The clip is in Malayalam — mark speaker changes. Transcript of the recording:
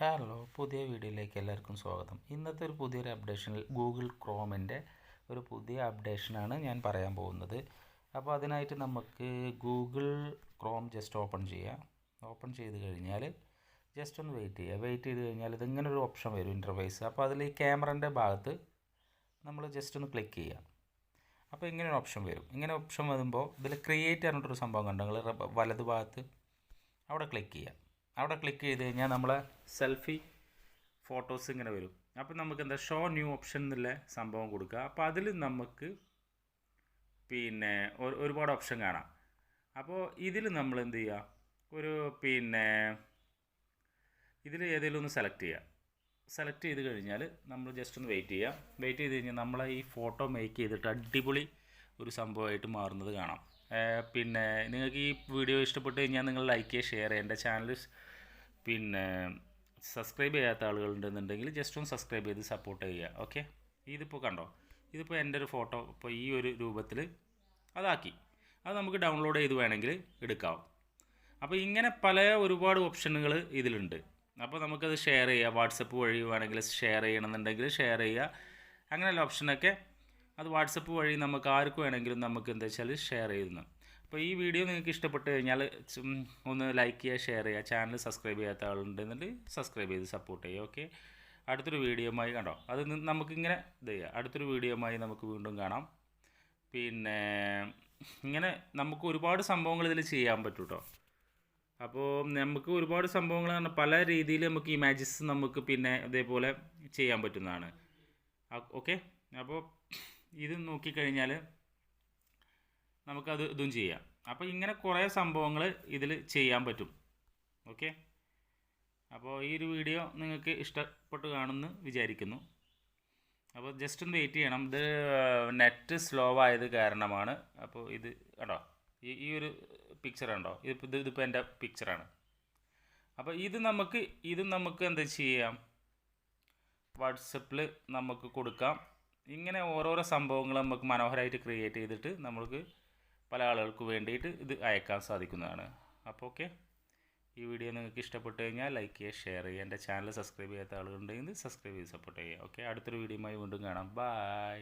Speaker 1: ഹലോ, പുതിയ വീഡിയോയിലേക്ക് എല്ലാവർക്കും സ്വാഗതം. ഇന്നത്തെ ഒരു പുതിയൊരു അപ്ഡേഷനിൽ ഗൂഗിൾ ക്രോമിൻ്റെ ഒരു പുതിയ അപ്ഡേഷനാണ് ഞാൻ പറയാൻ പോകുന്നത്. അപ്പോൾ അതിനായിട്ട് നമുക്ക് ഗൂഗിൾ ക്രോം ജസ്റ്റ് ഓപ്പൺ ചെയ്യാം. ഓപ്പൺ ചെയ്ത് കഴിഞ്ഞാൽ ജസ്റ്റ് ഒന്ന് വെയിറ്റ് ചെയ്യുക. വെയിറ്റ് ചെയ്ത് കഴിഞ്ഞാൽ ഇതിങ്ങനെ ഒരു ഓപ്ഷൻ വരും, ഇൻ്റർഫേസ്. അപ്പോൾ അതിൽ ഈ ക്യാമറൻ്റെ ഭാഗത്ത് നമ്മൾ ജസ്റ്റ് ഒന്ന് ക്ലിക്ക് ചെയ്യുക. അപ്പോൾ ഇങ്ങനെ ഒരു ഓപ്ഷൻ വരും. ഇങ്ങനെ ഓപ്ഷൻ വരുമ്പോൾ ഇതിൽ ക്രിയേറ്റ് പറഞ്ഞിട്ടൊരു സംഭവം കണ്ടോ നിങ്ങൾ വലതു ഭാഗത്ത്, അവിടെ ക്ലിക്ക് ചെയ്യുക. അവിടെ ക്ലിക്ക് ചെയ്ത് കഴിഞ്ഞാൽ നമ്മളെ സെൽഫി ഫോട്ടോസ് ഇങ്ങനെ വരും. അപ്പോൾ നമുക്ക് എന്താ ഷോ ന്യൂ ഓപ്ഷൻ എന്നുള്ള സംഭവം കൊടുക്കുക. അപ്പോൾ അതിൽ നമുക്ക് ഒരുപാട് ഓപ്ഷൻ കാണാം. അപ്പോൾ ഇതിൽ നമ്മൾ എന്ത് ചെയ്യുക, ഇതിൽ ഏതെങ്കിലും ഒന്ന് സെലക്ട് ചെയ്യുക. സെലക്ട് ചെയ്ത് കഴിഞ്ഞാൽ നമ്മൾ ജസ്റ്റ് ഒന്ന് വെയിറ്റ് ചെയ്യുക. വെയിറ്റ് ചെയ്ത് കഴിഞ്ഞാൽ നമ്മളെ ഈ ഫോട്ടോ മേക്ക് ചെയ്തിട്ട് അടിപൊളി ഒരു സംഭവമായിട്ട് മാറുന്നത് കാണാം. നിങ്ങൾക്ക് ഈ വീഡിയോ ഇഷ്ടപ്പെട്ട് കഴിഞ്ഞാൽ നിങ്ങൾ ലൈക്ക് ചെയ്യുക, ഷെയർ ചെയ്യുക. എൻ്റെ ചാനൽ സബ്സ്ക്രൈബ് ചെയ്യാത്ത ആളുകളുണ്ടെന്നുണ്ടെങ്കിൽ ജസ്റ്റ് ഒന്ന് സബ്സ്ക്രൈബ് ചെയ്ത് സപ്പോർട്ട് ചെയ്യുക. ഓക്കെ, ഇതിപ്പോൾ കണ്ടോ, ഇതിപ്പോൾ എൻ്റെ ഒരു ഫോട്ടോ ഇപ്പോൾ ഈ ഒരു രൂപത്തിൽ അതാക്കി. അത് നമുക്ക് ഡൗൺലോഡ് ചെയ്ത് വേണമെങ്കിൽ എടുക്കാം. അപ്പോൾ ഇങ്ങനെ ഒരുപാട് ഓപ്ഷനുകൾ ഇതിലുണ്ട്. അപ്പോൾ നമുക്കത് ഷെയർ ചെയ്യുക. വാട്സപ്പ് വഴി വേണമെങ്കിൽ ഷെയർ ചെയ്യണമെന്നുണ്ടെങ്കിൽ ഷെയർ ചെയ്യുക. അങ്ങനെയുള്ള ഓപ്ഷനൊക്കെ അത് വാട്സപ്പ് വഴി നമുക്ക് ആർക്ക് വേണമെങ്കിലും നമുക്ക് എന്താ വെച്ചാൽ ഷെയർ ചെയ്യുന്നു. അപ്പോൾ ഈ വീഡിയോ നിങ്ങൾക്ക് ഇഷ്ടപ്പെട്ട് കഴിഞ്ഞാൽ ഒന്ന് ലൈക്ക് ചെയ്യുക, ഷെയർ ചെയ്യുക. ചാനൽ സബ്സ്ക്രൈബ് ചെയ്യാത്ത ആളുണ്ടെന്നുണ്ടെങ്കിൽ സബ്സ്ക്രൈബ് ചെയ്ത് സപ്പോർട്ട് ചെയ്യുക. ഓക്കെ, അടുത്തൊരു വീഡിയോയുമായി കണ്ടോ, അത് നമുക്കിങ്ങനെ ഇത് ചെയ്യുക. അടുത്തൊരു വീഡിയോയുമായി നമുക്ക് വീണ്ടും കാണാം. ഇങ്ങനെ നമുക്ക് ഒരുപാട് സംഭവങ്ങൾ ഇതിൽ ചെയ്യാൻ പറ്റും കേട്ടോ. അപ്പോൾ നമുക്ക് ഒരുപാട് സംഭവങ്ങൾ പറഞ്ഞാൽ പല രീതിയിൽ നമുക്ക് ഇമേജസ് നമുക്ക് ഇതേപോലെ ചെയ്യാൻ പറ്റുന്നതാണ്. ഓക്കെ, അപ്പോൾ ഇത് നോക്കിക്കഴിഞ്ഞാൽ നമുക്കത് ഇതും ചെയ്യാം. അപ്പോൾ ഇങ്ങനെ കുറേ സംഭവങ്ങൾ ഇതിൽ ചെയ്യാൻ പറ്റും. ഓക്കെ, അപ്പോൾ ഈ ഒരു വീഡിയോ നിങ്ങൾക്ക് ഇഷ്ടപ്പെട്ട് കാണുമെന്ന് വിചാരിക്കുന്നു. അപ്പോൾ ജസ്റ്റ് ഒന്ന് വെയിറ്റ് ചെയ്യണം. ഇത് നെറ്റ് സ്ലോ ആയത് കാരണമാണ്. അപ്പോൾ ഇത് കേട്ടോ, ഈ ഒരു പിക്ചർ ഉണ്ടോ, ഇതിപ്പോൾ എൻ്റെ പിക്ചറാണ്. അപ്പോൾ ഇത് നമുക്ക് എന്താ ചെയ്യാം, വാട്സപ്പിൽ നമുക്ക് കൊടുക്കാം. ഇങ്ങനെ ഓരോരോ സംഭവങ്ങൾ നമുക്ക് മനോഹരമായിട്ട് ക്രിയേറ്റ് ചെയ്തിട്ട് നമുക്ക് പല ആളുകൾക്ക് വേണ്ടിയിട്ട് ഇത് അയക്കാൻ സാധിക്കുന്നതാണ്. അപ്പോൾ ഓക്കെ, ഈ വീഡിയോ നിങ്ങൾക്ക് ഇഷ്ടപ്പെട്ട് കഴിഞ്ഞാൽ ലൈക്ക് ചെയ്യുക, ഷെയർ ചെയ്യുക. എൻ്റെ ചാനൽ സബ്സ്ക്രൈബ് ചെയ്യാത്ത ആളുകളുണ്ടെങ്കിൽ സബ്സ്ക്രൈബ് ചെയ്ത് സപ്പോർട്ട് ചെയ്യുക. ഓക്കെ, അടുത്തൊരു വീഡിയോയുമായി വീണ്ടും കാണാം. ബൈ.